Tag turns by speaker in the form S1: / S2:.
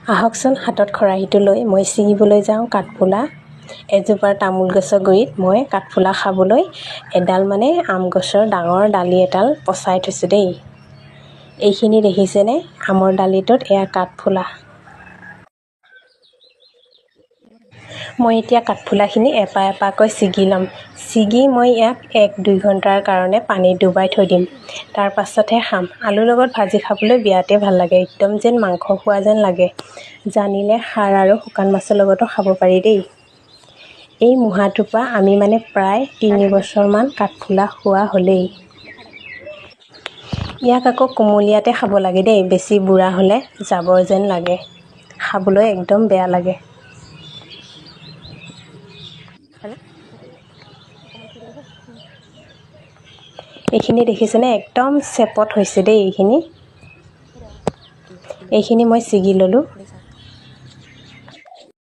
S1: আহকচোন হাতত খৰাহীটো লৈ মই ছিঙিবলৈ যাওঁ কাঠফুলা। এজোপা তামোল গছৰ গুৰিত মই কাঠফুলা খাবলৈ এডাল আম গছৰ ডাঙৰ ডালি এডাল পচাই থৈছোঁ দেই। এইখিনি দেখিছেনে? আমৰ ডালিটোত এয়া কাঠফুলা। মই এতিয়া কাঠফুলাখিনি এপা এপাকৈ ছিগি ল'ম। ছিগি মই ইয়াক 1-2 ঘণ্টাৰ কাৰণে পানীত ডুবাই থৈ দিম। তাৰ পাছতহে খাম। আলুৰ লগত ভাজি খাবলৈ বিৰাটে ভাল লাগে, একদম যেন মাংস খোৱা যেন লাগে। জানিলে খাৰ আৰু শুকান মাছৰ লগতো খাব পাৰি দেই। এই মুঢ়াটোৰ পৰা আমি প্ৰায় 3 বছৰমান কাঠফুলা খোৱা হ'লেই। ইয়াক আকৌ কুমলীয়াতে খাব লাগে দেই, বেছি বুঢ়া হ'লে জাবৰ যেন লাগে, খাবলৈ একদম বেয়া লাগে। এইখিনি দেখিছেনে? একদম চেপত হৈছে দেই। এইখিনি মই ছিগি ল'লোঁ।